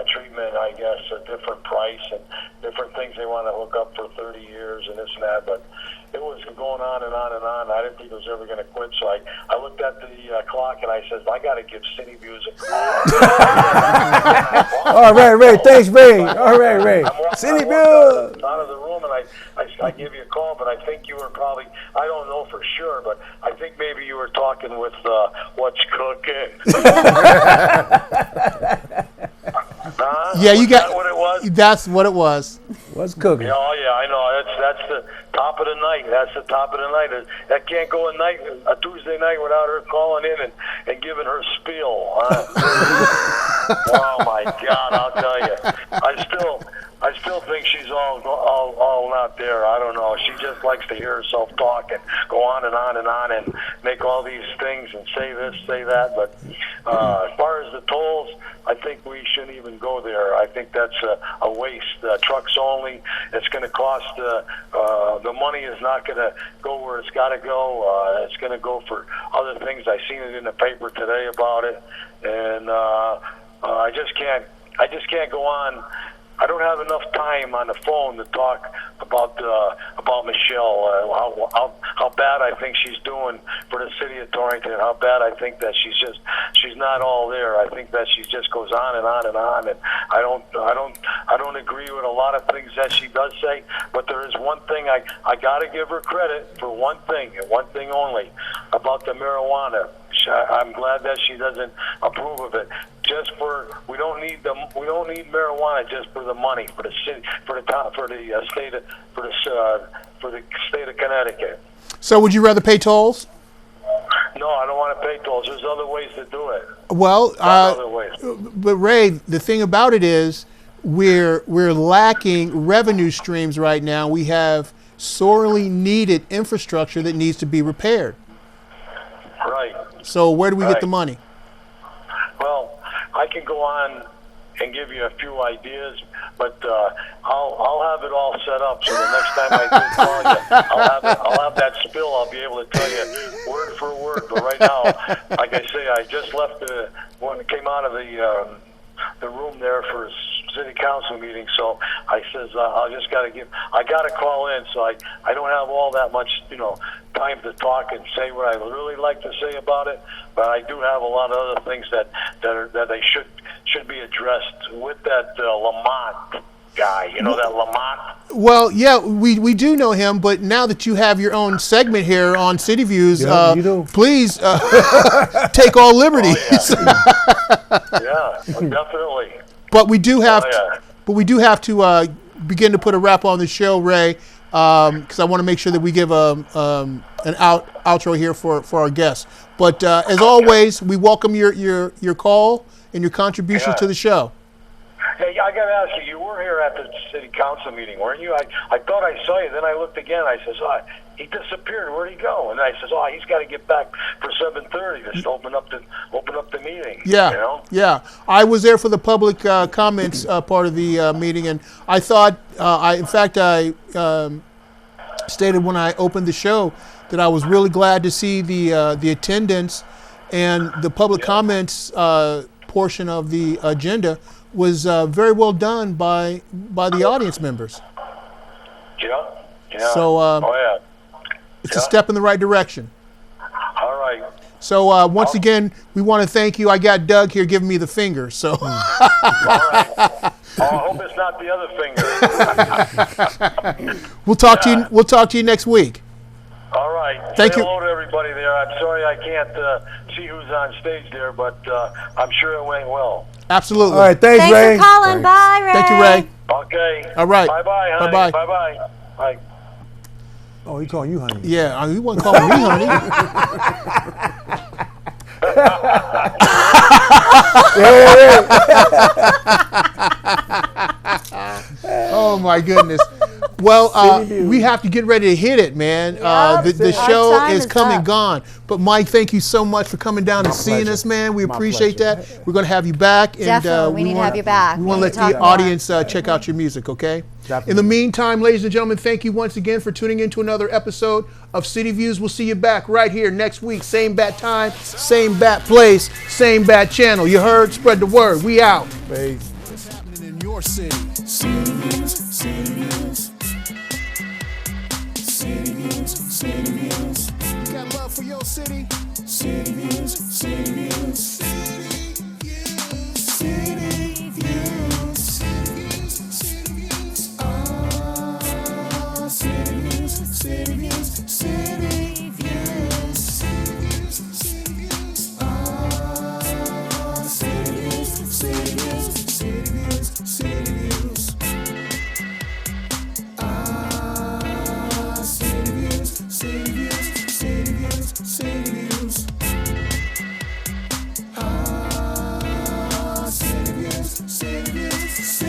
treatment, I guess, a different price and different things they want to hook up for 30 years and this and that, but it was going on and on and on. I didn't think it was ever going to quit, so I looked at the clock and I said, I got to give City Views a call. All right, Ray. Thanks, Ray. All right, Ray. City Views. Out of the room, and I give you a call, but I think you were probably, I don't know for sure, but I think maybe you were talking with What's Cooking. Yeah, you got. That what it was? That's what it was. What's cooking? Oh yeah, I know. That's the top of the night. That's the top of the night. That can't go a Tuesday night without her calling in and giving her spiel. Oh my God, I'll tell you. I still think she's all there. I don't know. She just likes to hear herself talk and go on and on and on and make all these things and say this, say that. But as far as the tolls, I think we shouldn't even go there. I think that's a waste. Trucks only. It's going to cost. The money is not going to go where it's got to go. It's going to go for other things. I seen it in the paper today about it, and I just can't go on. I don't have enough time on the phone to talk about Michelle, how bad I think she's doing for the city of Torrington, how bad I think that she's not all there. I think that she just goes on and on and on, and I don't agree with a lot of things that she does say. But there is one thing I got to give her credit for, one thing and one thing only, about the marijuana. I'm glad that she doesn't approve of it. We don't need marijuana just for the money, for the city, for the state of Connecticut. So would you rather pay tolls? No, I don't want to pay tolls. There's other ways to do it. Well, other ways. But Ray, the thing about it is we're lacking revenue streams right now. We have sorely needed infrastructure that needs to be repaired. Right. So where do we get the money? Well, I can go on and give you a few ideas, but I'll have it all set up. So the next time I do call you, I'll have that spill. I'll be able to tell you word for word. But right now, like I say, I just left came out of the room there for a city council meeting. So I says I got to call in. So I don't have all that much time to talk and say what I really like to say about it, but I do have a lot of other things that they should be addressed with that Lamont guy. You know that Lamont? Well, yeah, we do know him, but now that you have your own segment here on City Views, please take all liberties. Yeah, definitely. But we do have to begin to put a wrap on the show, Ray, because I want to make sure that we give an outro here for our guests. But as always, we welcome your call and your contributions to the show. Hey, I got to ask you, you were here at the city council meeting, weren't you? I thought I saw you. Then I looked again. I says, he disappeared. Where'd he go? And I says, he's got to get back for 7:30 just to open up the meeting. Yeah, you know? Yeah. I was there for the public comments part of the meeting, and I thought, I stated when I opened the show that I was really glad to see the attendance and the public comments portion of the agenda was very well done by the audience members. Yeah. So it's a step in the right direction. All right. So once again, we want to thank you. I got Doug here giving me the finger. So. All right. I hope it's not the other finger. We'll talk to you next week. All right. Thank you. Hello to everybody there. I'm sorry I can't see who's on stage there, but I'm sure it went well. Absolutely. All right. Thanks, Ray. Thanks for calling. Bye, Ray. Thank you, Ray. Okay. All right. Bye-bye, honey. Bye-bye. Bye-bye. Bye. Oh, he calling you honey. Yeah, he wasn't calling me honey. Oh my goodness. Well, we have to get ready to hit it, man. The show is come and gone. But Mike, thank you so much for coming down and seeing us, man. We appreciate that. We're going to have you back. And, Definitely, we need to have you back. We want to let the audience check out your music, okay? Definitely. In the meantime, ladies and gentlemen, thank you once again for tuning in to another episode of City Views. We'll see you back right here next week. Same bat time, same bat place, same bat channel. You heard? Spread the word. We out. Peace. What's happening in your city? City Views, City Views. City Views, City Views. You got love for your city? City Views, City Views. City Views, City Views. City Views, oh, City Views, City Views, City Views. City Views, oh, City Views, City Views, City Views, City Views. City Views, City Views, City Views, City Views. City Views, City Views, City